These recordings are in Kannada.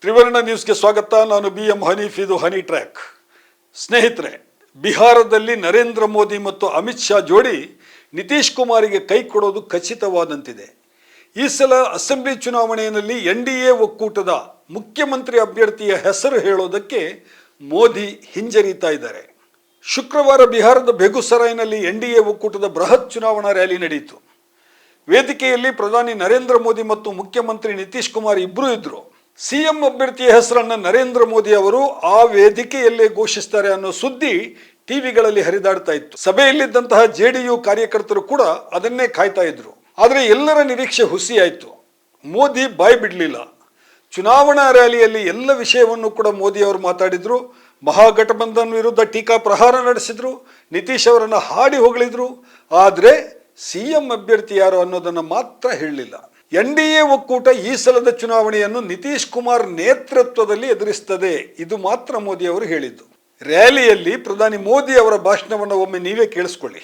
ತ್ರಿವರ್ಣ ನ್ಯೂಸ್ಗೆ ಸ್ವಾಗತ. ನಾನು BM ಹನೀಫ್. ಇದು ಹನಿ ಟ್ರ್ಯಾಕ್. ಸ್ನೇಹಿತರೆ, ಬಿಹಾರದಲ್ಲಿ ನರೇಂದ್ರ ಮೋದಿ ಮತ್ತು ಅಮಿತ್ ಶಾ ಜೋಡಿ ನಿತೀಶ್ ಕುಮಾರಿಗೆ ಕೈ ಕೊಡೋದು ಖಚಿತವಾದಂತಿದೆ. ಈ ಸಲ ಅಸೆಂಬ್ಲಿ ಚುನಾವಣೆಯಲ್ಲಿ NDA ಒಕ್ಕೂಟದ ಮುಖ್ಯಮಂತ್ರಿ ಅಭ್ಯರ್ಥಿಯ ಹೆಸರು ಹೇಳೋದಕ್ಕೆ ಮೋದಿ ಹಿಂಜರಿತಾ ಇದ್ದಾರೆ. ಶುಕ್ರವಾರ ಬಿಹಾರದ ಬೆಗುಸರಾಯ್ನಲ್ಲಿ NDA ಒಕ್ಕೂಟದ ಬೃಹತ್ ಚುನಾವಣಾ ರ್ಯಾಲಿ ನಡೆಯಿತು. ವೇದಿಕೆಯಲ್ಲಿ ಪ್ರಧಾನಿ ನರೇಂದ್ರ ಮೋದಿ ಮತ್ತು ಮುಖ್ಯಮಂತ್ರಿ ನಿತೀಶ್ ಕುಮಾರ್ ಇಬ್ಬರೂ ಇದ್ರು. CM ಅಭ್ಯರ್ಥಿಯ ಹೆಸರನ್ನು ನರೇಂದ್ರ ಮೋದಿ ಅವರು ಆ ವೇದಿಕೆಯಲ್ಲೇ ಘೋಷಿಸ್ತಾರೆ ಅನ್ನೋ ಸುದ್ದಿ ಟಿವಿಗಳಲ್ಲಿ ಹರಿದಾಡ್ತಾ ಇತ್ತು. ಸಭೆಯಲ್ಲಿದ್ದಂತಹ JDU ಕಾರ್ಯಕರ್ತರು ಕೂಡ ಅದನ್ನೇ ಕಾಯ್ತಾ ಇದ್ರು. ಆದರೆ ಎಲ್ಲರ ನಿರೀಕ್ಷೆ ಹುಸಿಯಾಯಿತು. ಮೋದಿ ಬಾಯಿ ಬಿಡಲಿಲ್ಲ. ಚುನಾವಣಾ ರ್ಯಾಲಿಯಲ್ಲಿ ಎಲ್ಲ ವಿಷಯವನ್ನು ಕೂಡ ಮೋದಿ ಅವರು ಮಾತಾಡಿದ್ರು. ಮಹಾಗಠಬಂಧನ್ ವಿರುದ್ಧ ಟೀಕಾ ಪ್ರಹಾರ ನಡೆಸಿದ್ರು. ನಿತೀಶ್ ಅವರನ್ನು ಹಾಡಿ ಹೊಗಳಿದ್ರು. ಆದರೆ CM ಅಭ್ಯರ್ಥಿ ಯಾರು ಅನ್ನೋದನ್ನು ಮಾತ್ರ ಹೇಳಲಿಲ್ಲ. NDA ಒಕ್ಕೂಟ ಈ ಸಲದ ಚುನಾವಣೆಯನ್ನು ನಿತೀಶ್ ಕುಮಾರ್ ನೇತೃತ್ವದಲ್ಲಿ ಎದುರಿಸುತ್ತದೆ, ಇದು ಮಾತ್ರ ಮೋದಿ ಅವರು ಹೇಳಿದ್ದು. ರ್ಯಾಲಿಯಲ್ಲಿ ಪ್ರಧಾನಿ ಮೋದಿ ಅವರ ಭಾಷಣವನ್ನು ಒಮ್ಮೆ ನೀವೇ ಕೇಳಿಸ್ಕೊಳ್ಳಿ.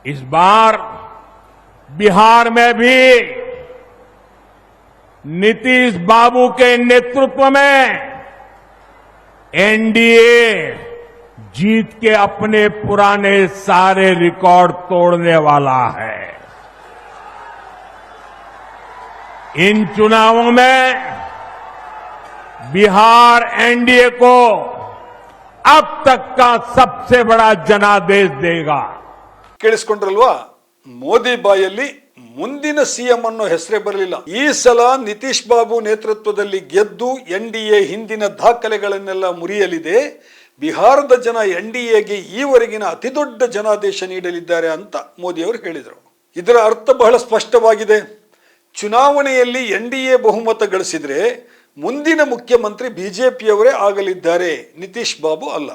इस बार बिहार में भी नीतीश बाबू के नेतृत्व में NDA जीत के अपने पुराने सारे रिकॉर्ड तोड़ने वाला है. इन चुनावों में बिहार NDA को अब तक का सबसे बड़ा जनादेश देगा. ಕೇಳಿಸ್ಕೊಂಡ್ರಲ್ವಾ? ಮೋದಿ ಬಾಯಲ್ಲಿ ಮುಂದಿನ CM ಅನ್ನೋ ಹೆಸರೇ ಬರಲಿಲ್ಲ. ಈ ಸಲ ನಿತೀಶ್ ಬಾಬು ನೇತೃತ್ವದಲ್ಲಿ ಗೆದ್ದು NDA ಹಿಂದಿನ ದಾಖಲೆಗಳನ್ನೆಲ್ಲ ಮುರಿಯಲಿದೆ. ಬಿಹಾರದ ಜನ NDAಗೆ ಈವರೆಗಿನ ಅತಿದೊಡ್ಡ ಜನಾದೇಶ ನೀಡಲಿದ್ದಾರೆ ಅಂತ ಮೋದಿ ಅವರು ಹೇಳಿದರು. ಇದರ ಅರ್ಥ ಬಹಳ ಸ್ಪಷ್ಟವಾಗಿದೆ. ಚುನಾವಣೆಯಲ್ಲಿ NDA ಬಹುಮತ ಗಳಿಸಿದ್ರೆ ಮುಂದಿನ ಮುಖ್ಯಮಂತ್ರಿ BJPಯವರೇ ಆಗಲಿದ್ದಾರೆ, ನಿತೀಶ್ ಬಾಬು ಅಲ್ಲ.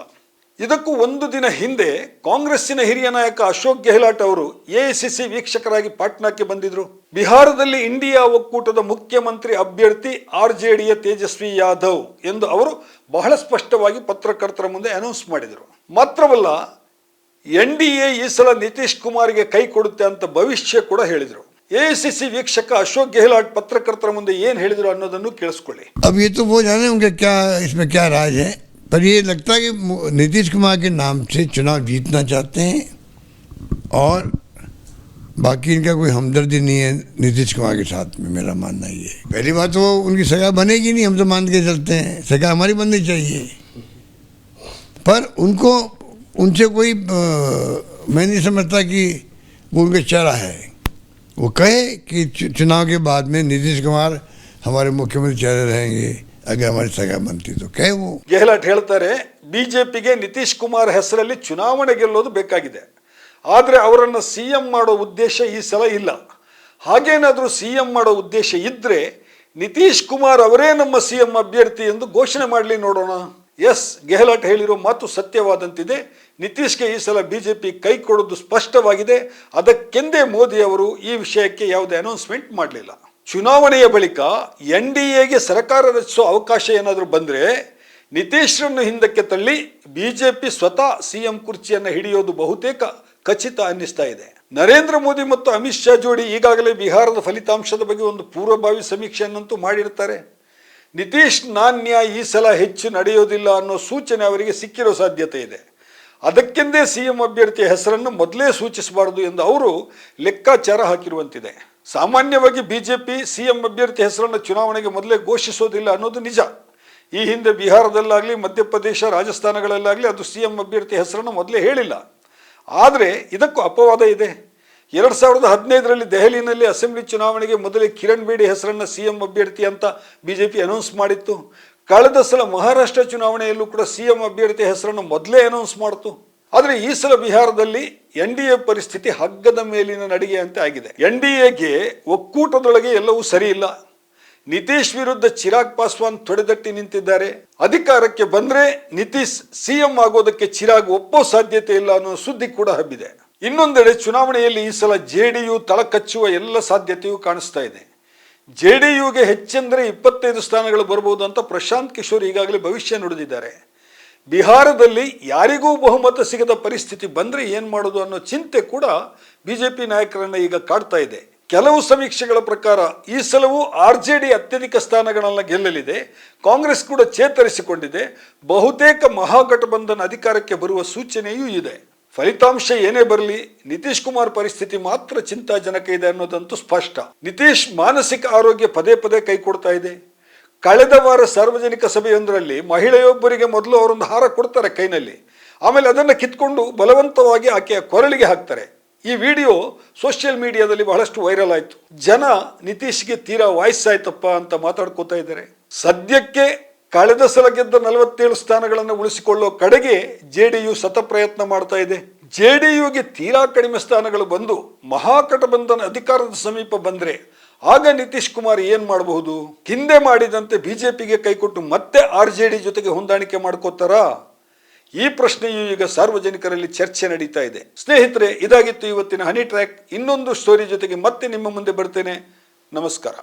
ಇದಕ್ಕೂ ಒಂದು ದಿನ ಹಿಂದೆ ಕಾಂಗ್ರೆಸ್ಸಿನ ಹಿರಿಯ ನಾಯಕ ಅಶೋಕ್ ಗೆಹ್ಲಾಟ್ ಅವರು AICC ವೀಕ್ಷಕರಾಗಿ ಪಾಟ್ನಾಕ್ಕೆ ಬಂದಿದ್ರು. ಬಿಹಾರದಲ್ಲಿ ಇಂಡಿಯಾ ಒಕ್ಕೂಟದ ಮುಖ್ಯಮಂತ್ರಿ ಅಭ್ಯರ್ಥಿ RJDಯ ತೇಜಸ್ವಿ ಯಾದವ್ ಎಂದು ಅವರು ಬಹಳ ಸ್ಪಷ್ಟವಾಗಿ ಪತ್ರಕರ್ತರ ಮುಂದೆ ಅನೌನ್ಸ್ ಮಾಡಿದರು. ಮಾತ್ರವಲ್ಲ, NDA ಈ ಸಲ ನಿತೀಶ್ ಕುಮಾರ್ಗೆ ಕೈ ಕೊಡುತ್ತೆ ಅಂತ ಭವಿಷ್ಯ ಕೂಡ ಹೇಳಿದರು. AICC ವೀಕ್ಷಕ ಅಶೋಕ್ ಗೆಹ್ಲಾಟ್ ಪತ್ರಕರ್ತರ ಮುಂದೆ ಏನು ಹೇಳಿದ್ರು ಅನ್ನೋದನ್ನು ಕೇಳಿಸ್ಕೊಳ್ಳಿ. अब ये तो वो जाने उनके क्या इसमें क्या राज है, पर ये लगता है कि नीतीश कुमार के नाम से चुनाव जीतना चाहते हैं और बाकी इनका कोई हमदर्दी नहीं है नीतीश कुमार के साथ में. मेरा मानना ये है. पहली बात तो उनकी सगा बनेगी नहीं, हम तो मान के चलते हैं सगा हमारी बननी चाहिए, पर उनको उनसे कोई मैं नहीं समझता कि वो उनका चेहरा है. वो कहे कि चुनाव के बाद में नीतीश कुमार हमारे मुख्यमंत्री चेहरे रहेंगे अगर हमारी सगा बनती तो कहे. वो ಗೆಹ್ಲಾಟ್ ಹೇಳ್ತಾರೆ, BJPಗೆ ನಿತೀಶ್ ಕುಮಾರ್ ಹೆಸರಲ್ಲಿ ಚುನಾವಣೆ ಗೆಲ್ಲೋದು ಬೇಕಾಗಿದೆ, ಆದರೆ ಅವರನ್ನು CM ಮಾಡೋ ಉದ್ದೇಶ ಈ ಸಲ ಇಲ್ಲ. ಹಾಗೇನಾದರೂ CM ಮಾಡೋ ಉದ್ದೇಶ ಇದ್ರೆ ನಿತೀಶ್ ಕುಮಾರ್ ಅವರೇ ನಮ್ಮ CM ಅಭ್ಯರ್ಥಿ ಎಂದು ಘೋಷಣೆ ಮಾಡಲಿ, ನೋಡೋಣ. ಎಸ್, ಗೆಹ್ಲಾಟ್ ಹೇಳಿರೋ ಮಾತು ಸತ್ಯವಾದಂತಿದೆ. ನಿತೀಶ್ಗೆ ಈ ಸಲ BJP ಕೈ ಕೊಡೋದು ಸ್ಪಷ್ಟವಾಗಿದೆ. ಅದಕ್ಕೆಂದೇ ಮೋದಿ ಅವರು ಈ ವಿಷಯಕ್ಕೆ ಯಾವುದೇ ಅನೌನ್ಸ್ಮೆಂಟ್ ಮಾಡಲಿಲ್ಲ. ಚುನಾವಣೆಯ ಬಳಿಕ NDAಗೆ ಸರ್ಕಾರ ರಚಿಸೋ ಅವಕಾಶ ಏನಾದರೂ ಬಂದರೆ ನಿತೀಶ್ರನ್ನು ಹಿಂದಕ್ಕೆ ತಳ್ಳಿ BJP ಸ್ವತಃ CM ಕುರ್ಚಿಯನ್ನು ಹಿಡಿಯೋದು ಬಹುತೇಕ ಖಚಿತ ಅನ್ನಿಸ್ತಾ ಇದೆ. ನರೇಂದ್ರ ಮೋದಿ ಮತ್ತು ಅಮಿತ್ ಶಾ ಜೋಡಿ ಈಗಾಗಲೇ ಬಿಹಾರದ ಫಲಿತಾಂಶದ ಬಗ್ಗೆ ಒಂದು ಪೂರ್ವಭಾವಿ ಸಮೀಕ್ಷೆಯನ್ನಂತೂ ಮಾಡಿರ್ತಾರೆ. ನಿತೀಶ್ ನಾಣ್ಯ ಈ ಸಲ ಹೆಚ್ಚು ನಡೆಯೋದಿಲ್ಲ ಅನ್ನೋ ಸೂಚನೆ ಅವರಿಗೆ ಸಿಕ್ಕಿರೋ ಸಾಧ್ಯತೆ ಇದೆ. ಅದಕ್ಕೆಂದೇ CM ಅಭ್ಯರ್ಥಿಯ ಹೆಸರನ್ನು ಮೊದಲೇ ಸೂಚಿಸಬಾರದು ಎಂದು ಅವರು ಲೆಕ್ಕಾಚಾರ ಹಾಕಿರುವಂತಿದೆ. ಸಾಮಾನ್ಯವಾಗಿ BJP CM ಅಭ್ಯರ್ಥಿ ಹೆಸರನ್ನು ಚುನಾವಣೆಗೆ ಮೊದಲೇ ಘೋಷಿಸೋದಿಲ್ಲ ಅನ್ನೋದು ನಿಜ. ಈ ಹಿಂದೆ ಬಿಹಾರದಲ್ಲಾಗಲಿ ಮಧ್ಯಪ್ರದೇಶ ರಾಜಸ್ಥಾನಗಳಲ್ಲಾಗಲಿ ಅದು CM ಅಭ್ಯರ್ಥಿ ಹೆಸರನ್ನು ಮೊದಲೇ ಹೇಳಿಲ್ಲ. ಆದರೆ ಇದಕ್ಕೂ ಅಪವಾದ ಇದೆ. 2015ರಲ್ಲಿ ದೆಹಲಿನಲ್ಲಿ ಅಸೆಂಬ್ಲಿ ಚುನಾವಣೆಗೆ ಮೊದಲೇ ಕಿರಣ್ ಬೇಡಿ ಹೆಸರನ್ನು CM ಅಭ್ಯರ್ಥಿ ಅಂತ BJP ಅನೌನ್ಸ್ ಮಾಡಿತ್ತು. ಕಳೆದ ಸಲ ಮಹಾರಾಷ್ಟ್ರ ಚುನಾವಣೆಯಲ್ಲೂ ಕೂಡ CM ಅಭ್ಯರ್ಥಿ ಹೆಸರನ್ನು ಮೊದಲೇ ಅನೌನ್ಸ್ ಮಾಡಿತು. ಆದರೆ ಈ ಸಲ ಬಿಹಾರದಲ್ಲಿ NDA ಪರಿಸ್ಥಿತಿ ಹಗ್ಗದ ಮೇಲಿನ ನಡಿಗೆ ಅಂತ ಆಗಿದೆ. NDAಗೆ ಒಕ್ಕೂಟದೊಳಗೆ ಎಲ್ಲವೂ ಸರಿ ಇಲ್ಲ. ನಿತೀಶ್ ವಿರುದ್ಧ ಚಿರಾಗ್ ಪಾಸ್ವಾನ್ ತೊಡೆದಟ್ಟಿ ನಿಂತಿದ್ದಾರೆ. ಅಧಿಕಾರಕ್ಕೆ ಬಂದ್ರೆ ನಿತೀಶ್ CM ಆಗೋದಕ್ಕೆ ಚಿರಾಗ್ ಒಪ್ಪೋ ಸಾಧ್ಯತೆ ಇಲ್ಲ ಅನ್ನೋ ಸುದ್ದಿ ಕೂಡ ಹಬ್ಬಿದೆ. ಇನ್ನೊಂದೆಡೆ ಚುನಾವಣೆಯಲ್ಲಿ ಈ ಸಲ JDU ತಳಕಚ್ಚುವ ಎಲ್ಲ ಸಾಧ್ಯತೆಯೂ ಕಾಣಿಸ್ತಾ ಇದೆ. JDUಗೆ ಹೆಚ್ಚೆಂದರೆ 25 ಸ್ಥಾನಗಳು ಬರಬಹುದು ಅಂತ ಪ್ರಶಾಂತ್ ಕಿಶೋರ್ ಈಗಾಗಲೇ ಭವಿಷ್ಯ ನುಡಿದಿದ್ದಾರೆ. ಬಿಹಾರದಲ್ಲಿ ಯಾರಿಗೂ ಬಹುಮತ ಸಿಗದ ಪರಿಸ್ಥಿತಿ ಬಂದರೆ ಏನು ಮಾಡೋದು ಅನ್ನೋ ಚಿಂತೆ ಕೂಡ BJP ನಾಯಕರನ್ನ ಈಗ ಕಾಡ್ತಾ ಇದೆ. ಕೆಲವು ಸಮೀಕ್ಷೆಗಳ ಪ್ರಕಾರ ಈ ಸಲವೂ RJD ಅತ್ಯಧಿಕ ಸ್ಥಾನಗಳನ್ನು ಗೆಲ್ಲಲಿದೆ. ಕಾಂಗ್ರೆಸ್ ಕೂಡ ಚೇತರಿಸಿಕೊಂಡಿದೆ. ಬಹುತೇಕ ಮಹಾಗಠಬಂಧನ್ ಅಧಿಕಾರಕ್ಕೆ ಬರುವ ಸೂಚನೆಯೂ ಇದೆ. ಫಲಿತಾಂಶ ಏನೇ ಬರಲಿ, ನಿತೀಶ್ ಕುಮಾರ್ ಪರಿಸ್ಥಿತಿ ಮಾತ್ರ ಚಿಂತಾಜನಕ ಇದೆ ಅನ್ನೋದಂತೂ ಸ್ಪಷ್ಟ. ನಿತೀಶ್ ಮಾನಸಿಕ ಆರೋಗ್ಯ ಪದೇ ಪದೇ ಕೈಕೊಡ್ತಾ ಇದೆ. ಕಳೆದ ವಾರ ಸಾರ್ವಜನಿಕ ಸಭೆಯೊಂದರಲ್ಲಿ ಮಹಿಳೆಯೊಬ್ಬರಿಗೆ ಮೊದಲು ಅವರೊಂದು ಹಾರ ಕೊಡ್ತಾರೆ ಕೈನಲ್ಲಿ, ಆಮೇಲೆ ಅದನ್ನು ಕಿತ್ಕೊಂಡು ಬಲವಂತವಾಗಿ ಆಕೆಯ ಕೊರಳಿಗೆ ಹಾಕ್ತಾರೆ. ಈ ವಿಡಿಯೋ ಸೋಷಿಯಲ್ ಮೀಡಿಯಾದಲ್ಲಿ ಬಹಳಷ್ಟು ವೈರಲ್ ಆಯಿತು. ಜನ ನಿತೀಶ್ಗೆ ತೀರಾ ವಯಸ್ಸಾಯ್ತಪ್ಪ ಅಂತ ಮಾತಾಡ್ಕೋತಾ ಇದ್ದಾರೆ. ಸದ್ಯಕ್ಕೆ ಕಳೆದ ಸಲ ಗೆದ್ದ 47 ಸ್ಥಾನಗಳನ್ನು ಉಳಿಸಿಕೊಳ್ಳೋ ಕಡೆಗೆ JDU ಸತಪ್ರಯತ್ನ ಮಾಡ್ತಾ ಇದೆ. JDUಗೆ ತೀರಾ ಕಡಿಮೆ ಸ್ಥಾನಗಳು ಬಂದು ಮಹಾಗಠಬಂಧನ್ ಅಧಿಕಾರದ ಸಮೀಪ ಬಂದ್ರೆ ಆಗ ನಿತೀಶ್ ಕುಮಾರ್ ಏನ್ ಮಾಡಬಹುದು? ಹಿಂದೆ ಮಾಡಿದಂತೆ ಬಿಜೆಪಿಗೆ ಕೈಕೊಟ್ಟು ಮತ್ತೆ RJD ಜೊತೆಗೆ ಹೊಂದಾಣಿಕೆ ಮಾಡ್ಕೋತಾರಾ? ಈ ಪ್ರಶ್ನೆಯು ಈಗ ಸಾರ್ವಜನಿಕರಲ್ಲಿ ಚರ್ಚೆ ನಡೀತಾ ಇದೆ. ಸ್ನೇಹಿತರೆ, ಇದಾಗಿತ್ತು ಇವತ್ತಿನ ಹನಿ ಟ್ರ್ಯಾಕ್. ಇನ್ನೊಂದು ಸ್ಟೋರಿ ಜೊತೆಗೆ ಮತ್ತೆ ನಿಮ್ಮ ಮುಂದೆ ಬರ್ತೇನೆ. ನಮಸ್ಕಾರ.